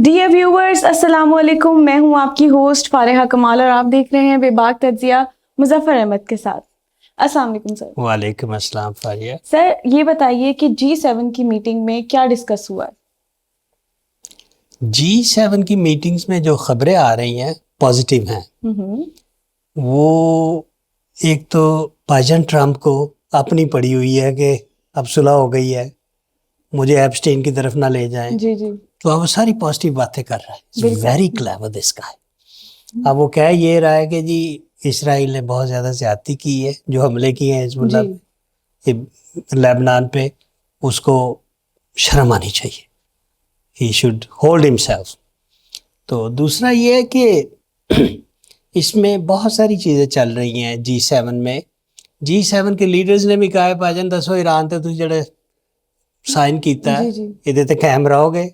Dear viewers السلام علیکم، میں ہوں آپ کی ہوسٹ فارحہ کمال اور آپ دیکھ رہے ہیں بے باک تجزیہ مظفر احمد کے ساتھ۔ السلام علیکم سر۔ وعلیکم السلام فاریہ۔ سر یہ بتائیے کہ G7 کی میٹنگ میں کیا ڈسکس ہوا ہے؟ G7 کی میٹنگز میں جو خبریں آ رہی ہیں پازیٹیو ہیں۔ وہ ایک تو بائیڈن ٹرمپ کو اپنی پڑی ہوئی ہے کہ اب صلح ہو گئی ہے، مجھے ایپسٹین کی طرف نہ لے جائیں، جی تو اب وہ ساری پازیٹیو باتیں کر رہا ہے۔ ویری کلیور دس گائے۔ اب وہ کہہ یہ رہا ہے کہ جی اسرائیل نے بہت زیادہ زیادتی کی ہے، جو حملے کیے ہیں حزب اللہ پہ، لبنان پہ، اس کو شرم آنی چاہیے، ہی شوڈ ہولڈ ہمسیلف۔ تو دوسرا یہ ہے کہ اس میں بہت ساری چیزیں چل رہی ہیں G7 میں۔ G7 کے لیڈرز نے بھی کہا ہے بھاجن دسو ایران تے تسی جڑے سائن کیتا ہے یہ تے قائم رہو گے،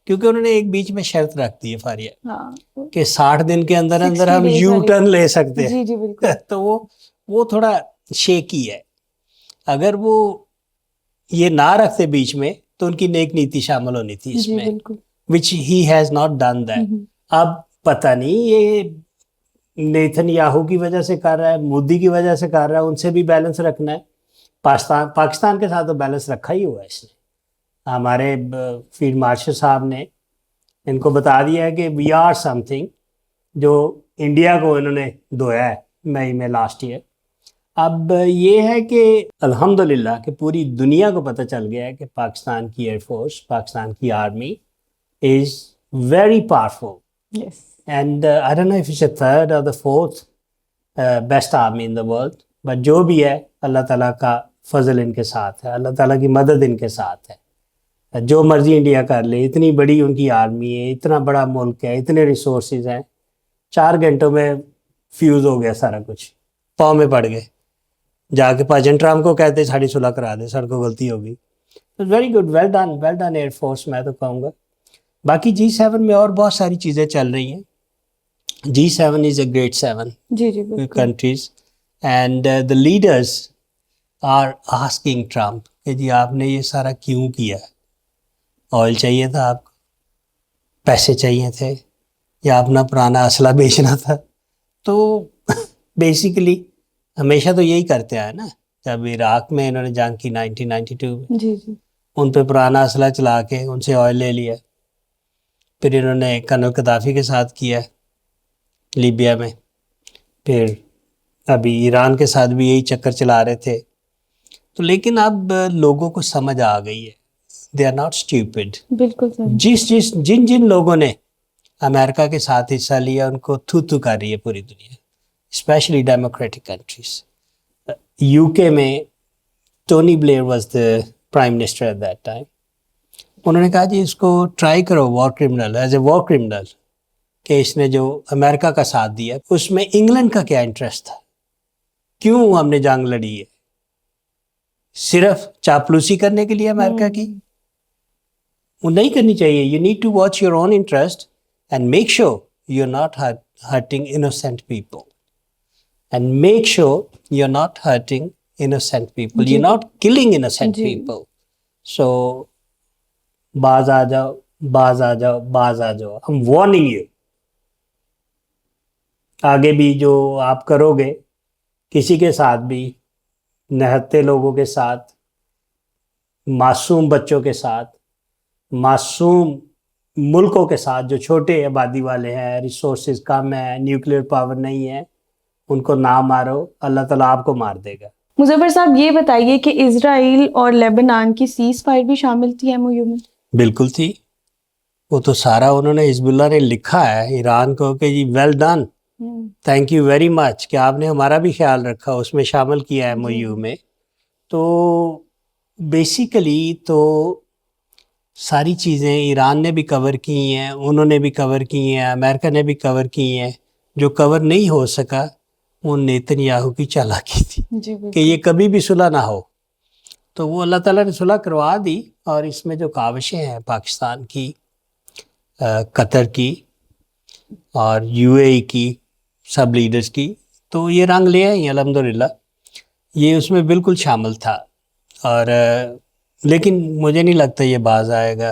کیونکہ انہوں نے ایک بیچ میں شرط رکھ دی ہے فاریہ کہ 60 دن کے اندر اندر ہم یو ٹرن لے سکتے ہیں۔ تو وہ تھوڑا شیکی ہے۔ اگر وہ یہ نہ رکھتے بیچ میں تو ان کی نیک نیتی شامل ہونی تھی اس میں، which he has not done that۔ اب پتہ نہیں یہ نیتن یاہو کی وجہ سے کر رہا ہے، مودی کی وجہ سے کر رہا ہے، ان سے بھی بیلنس رکھنا ہے۔ پاکستان کے ساتھ تو بیلنس رکھا ہی ہوا ہے اس نے۔ ہمارے فیلڈ مارشل صاحب نے ان کو بتا دیا ہے کہ وی آر سم تھنگ، جو انڈیا کو انہوں نے دھویا ہے مئی میں لاسٹ ایئر۔ اب یہ ہے کہ الحمدللہ کہ پوری دنیا کو پتہ چل گیا ہے کہ پاکستان کی ایئر فورس، پاکستان کی army is very powerful, and I don't know if it's a third or the fourth best army in the world, but جو بھی ہے اللہ تعالیٰ کا فضل ان کے ساتھ ہے، اللہ تعالیٰ کی مدد ان کے ساتھ ہے۔ جو مرضی انڈیا کر لے، اتنی بڑی ان کی آرمی ہے، اتنا بڑا ملک ہے، اتنے ریسورسز ہیں، 4 گھنٹوں میں فیوز ہو گیا سارا کچھ، پاؤں میں پڑ گئے۔ جا کے پاجن ٹرمپ کو کہتے ساڑی صلح کرا دے، سر کو غلطی ہوگی۔ Very good, well done air force, میں تو کہوں گا۔ باقی G7 میں اور بہت ساری چیزیں چل رہی ہیں۔ G7 is a great 7 countries and the leaders are asking Trump کہ جی آپ نے یہ سارا کیوں کیا؟ آئل چاہیے تھا آپ کو، پیسے چاہیے تھے، یا اپنا پرانا اسلحہ بیچنا تھا؟ تو بیسیکلی ہمیشہ تو یہی کرتے آئے نا۔ جب عراق میں انہوں نے جنگ کی 1992 میں، ان پہ پرانا اسلحہ چلا کے ان سے آئل لے لیا۔ پھر انہوں نے کرنل قذافی کے ساتھ کیا لیبیا میں، پھر ابھی ایران کے ساتھ بھی یہی چکر چلا رہے تھے۔ تو لیکن اب لوگوں کو سمجھ آ گئی ہے، they are not stupid۔ بالکل، جن لوگوں نے امریکہ کے ساتھ حصہ لیا ان کو تھو کر رہی ہے پوری دنیا، اسپیشلی ڈیموکریٹک کنٹریز۔ UK میں Tony Blair was the prime minister at that time. انہوں نے کہا جی اس کو ٹرائی کرو war criminal, as a war criminal, کہ اس نے جو امریکہ کا ساتھ دیا، اس میں انگلینڈ کا کیا انٹرسٹ تھا؟ کیوں ہم نے جنگ لڑی ہے؟ صرف چاپلوسی کرنے کے لیے امریکہ کی؟ وہ نہیں کرنی چاہیے۔ You need to watch your own interest and make sure you are not hurting innocent people, and make sure you are not hurting innocent people, you are not killing innocent people. So باز آ جاؤ، باز آ جاؤ، باز آ جاؤ، ہم وارننگ یو۔ آگے بھی جو آپ کرو گے کسی کے ساتھ بھی، نہتے لوگوں کے ساتھ، معصوم بچوں کے ساتھ، معصوم ملکوں کے ساتھ جو چھوٹے آبادی والے ہیں، ریسورسز کم ہیں، نیوکلیئر پاور نہیں ہے، ان کو نہ مارو، اللہ تعالیٰ آپ کو مار دے گا۔ مظفر صاحب یہ بتائیے کہ اسرائیل اور لیبنان کی سیز فائر بھی شامل تھی MOU میں؟ بالکل تھی، وہ تو سارا انہوں نے حزب اللہ نے لکھا ہے ایران کو کہ جی well done, thank you very much کہ آپ نے ہمارا بھی خیال رکھا، اس میں شامل کیا MOU میں۔ تو بیسیکلی تو ساری چیزیں ایران نے بھی کور کی ہیں، انہوں نے بھی کور کی ہیں، امریکہ نے بھی کور کی ہیں۔ جو کور نہیں ہو سکا وہ نیتن یاہو کی چالاکی تھی کہ یہ کبھی بھی صلح نہ ہو۔ تو وہ اللہ تعالیٰ نے صلح کروا دی، اور اس میں جو کاوشیں ہیں پاکستان کی، قطر کی اور UAE کی، سب لیڈرز کی، تو یہ رنگ لے آئی الحمدللہ۔ یہ اس میں بالکل شامل تھا، اور لیکن مجھے نہیں لگتا یہ باز آئے گا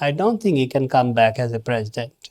I don't think he can come back as a president.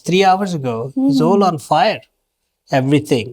3 hours ago, it's all on fire, everything.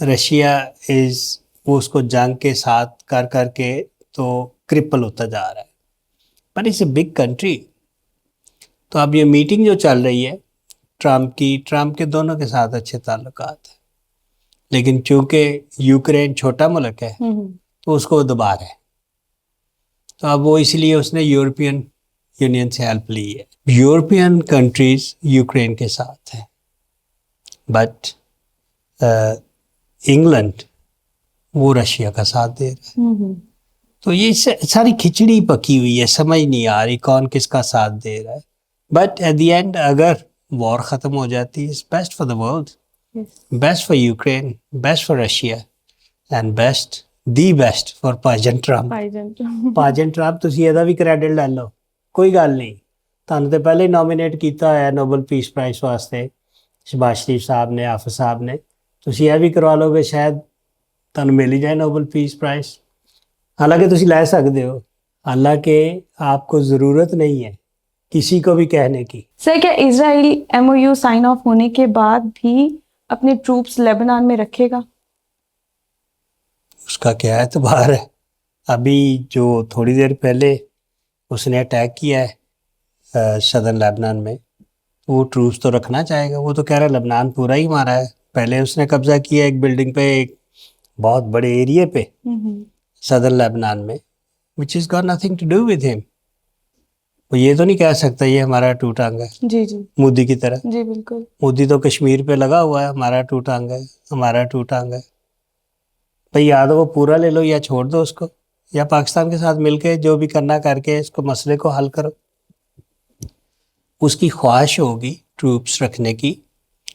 Russia is وہ اس کو جنگ کے ساتھ کر کر کے تو کرپل ہوتا جا رہا ہے، پر اٹس اے بگ کنٹری. تو اب یہ میٹنگ جو چل رہی ہے ٹرمپ کے دونوں کے ساتھ اچھے تعلقات ہیں، لیکن چونکہ یوکرین چھوٹا ملک ہے تو اس کو دبا رہے ہیں. تو اب وہ اس لیے اس نے یورپین یونین سے ہیلپ لی ہے. یورپین کنٹریز یوکرین کے ساتھ ہیں، بٹ انگلینڈ وہ رشیا کا ساتھ دے رہا ہے. تو یہ ساری کھچڑی پکی ہوئی ہے، سمجھ نہیں آ رہی کون کس کا ساتھ دے رہا ہے. بٹ ایٹ دی اینڈ اگر وار ختم ہو جاتی ہے، best for the world, best for Ukraine, best for Russia and best for پاجن ٹرمپ. پاجن ٹرمپ تسی ਇਹਦਾ ਵੀ ਕ੍ਰੈਡਿਟ ਲੈ ਲਓ، ਕੋਈ ਗੱਲ ਨਹੀਂ. ਤੁਹਾਨੂੰ ਤੇ ਪਹਿਲੇ ਹੀ ਨੋਮੀਨੇਟ ਕੀਤਾ ਹੋਇਆ ਨੋਬਲ ਪੀਸ ਪ੍ਰਾਈਜ਼ ਵਾਸਤੇ ਸ਼ਬਾਸ਼ ਸ਼ਰੀਫ ਸਾਹਿਬ ਨੇ, ਆਫਿਸ ਸਾਹਿਬ ਨੇ. ਤੁਸੀਂ ਇਹ ਵੀ ਕਰਵਾ ਲਓਗੇ ਸ਼ਾਇਦ ਤੁਹਾਨੂੰ ਮਿਲ ਹੀ ਜਾਏ نوبل پیس پرائز. حالانکہ تسی لے سکتے ہو، حالانکہ آپ کو ضرورت نہیں ہے کسی کو بھی کہنے کی. سر کیا اسرائیل MOU سائن آف ہونے کے بعد بھی اپنے ٹروپس لیبنان میں رکھے گا؟ اس کا کیا اعتبار ہے؟ ابھی جو تھوڑی دیر پہلے اس نے اٹیک کیا ہے صدرن لیبنان میں، وہ ٹروپس تو رکھنا چاہے گا. وہ تو کہہ رہا ہے لبنان پورا ہی مارا ہے. پہلے اس نے قبضہ کیا ایک بلڈنگ پہ، ایک بہت بڑے ایریے پہ صدر لیبنان میں، which has got nothing to do with him. وہ یہ تو نہیں کہہ سکتا یہ ہمارا ٹو ٹانگ ہے، جی جی مودی کی طرح. جی بالکل. مودی تو کشمیر پہ لگا ہوا ہے، ہمارا ٹو ٹانگ ہے، ہمارا ٹو ٹانگ ہے. بھئی یا تو وہ پورا لے لو یا چھوڑ دو اس کو، یا پاکستان کے ساتھ مل کے جو بھی کرنا کر کے اس کو مسئلے کو حل کرو. اس کی خواہش ہوگی ٹروپس رکھنے کی،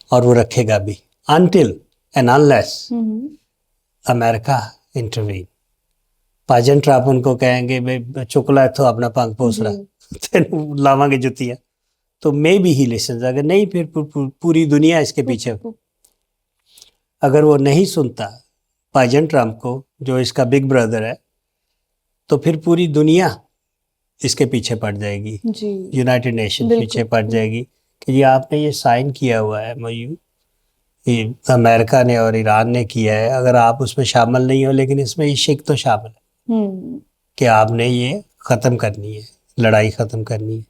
اور وہ رکھے گا بھی until and unless امریکہ انٹروین. پاجن ٹرمپ ان کو کہیں گے بھائی چکلا اتھو اپنا پنکھ پوسڑا تینوں لاواں گے جتیاں، تو مے بی ہی لسنز. اگر نہیں پھر پوری دنیا اس کے پیچھے. اگر وہ نہیں سنتا پاجن ٹرمپ کو جو اس کا بگ بردر ہے، تو پھر پوری دنیا اس کے پیچھے پڑ جائے گی، یونائٹڈ نیشن پیچھے پڑ جائے گی کہ یہ آپ نے یہ سائن کیا ہوا ہے MOU، یہ امریکہ نے اور ایران نے کیا ہے. اگر آپ اس میں شامل نہیں ہو، لیکن اس میں یہ شک تو شامل ہے کہ آپ نے یہ ختم کرنی ہے، لڑائی ختم کرنی ہے.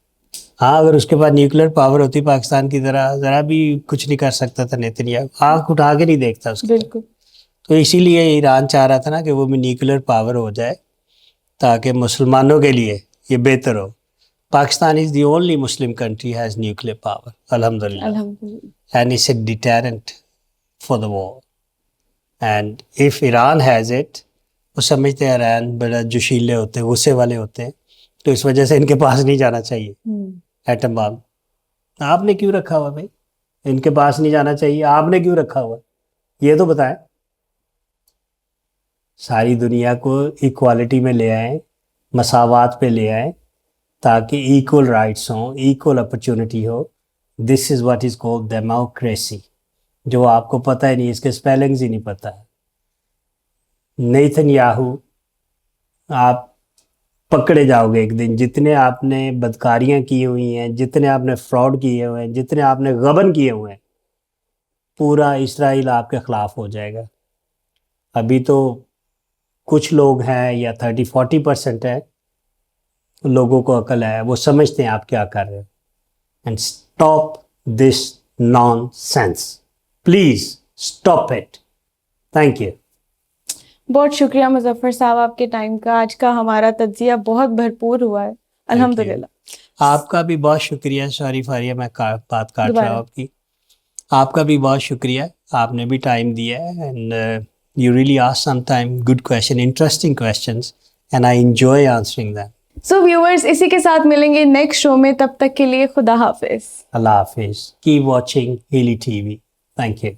ہاں اگر اس کے بعد نیوکلیر پاور ہوتی پاکستان کی طرح، ذرا بھی کچھ نہیں کر سکتا تھا نیتنیاہو، آنکھ اٹھا کے نہیں دیکھتا اس کی. تو اسی لیے ایران چاہ رہا تھا نا کہ وہ بھی نیوکلیر پاور ہو جائے تاکہ مسلمانوں کے لیے یہ بہتر ہو. Pakistan is the only Muslim country has nuclear power, alhamdulillah. And it's a deterrent for the war. And if Iran has it, وہ سمجھتے ہیں ایران بڑا جوشیلے ہوتے ہیں، غصے والے ہوتے ہیں، تو اس وجہ سے ان کے پاس نہیں جانا چاہیے ایٹم بام. آپ نے کیوں رکھا ہوا بھائی؟ ان کے پاس نہیں جانا چاہیے، آپ نے کیوں رکھا ہوا یہ تو بتائیں. ساری دنیا کو ایکوالٹی میں لے آئیں، مساوات پہ لے آئیں تاکہ ایکول رائٹس ہوں، equal opportunity who. This is what is called democracy, جو آپ کو پتہ ہی نہیں، اس کے اسپیلنگز ہی نہیں پتہ ہے. نیتن یاہو آپ پکڑے جاؤ گے ایک دن، جتنے آپ نے بدکاریاں کی ہوئی ہیں، جتنے آپ نے فراڈ کیے ہوئے ہیں، جتنے آپ نے غبن کیے ہوئے ہیں، پورا اسرائیل آپ کے خلاف ہو جائے گا. ابھی تو کچھ لوگ ہیں یا 30-40% ہے لوگوں کو عقل ہے، وہ سمجھتے ہیں آپ کیا کر رہے ہو. And stop this nonsense, please stop it. Thank you. بہت شکریہ مظفر صاحب آپ کے ٹائم کا. آج کا ہمارا تجزیہ بہت بھرپور ہوا ہے الحمدللہ. آپ کا بھی بہت شکریہ. سوری فاریہ میں بات کاٹ رہا ہوں آپ کی. آپ کا بھی بہت شکریہ، آپ نے بھی ٹائم دیا ہے. And you really ask some time good question, interesting questions, and I enjoy answering them. So viewers, اسی کے ساتھ ملیں گے نیکسٹ شو میں. تب تک کے لیے خدا حافظ. اللہ حافظ. Keep watching Halley TV. Thank you.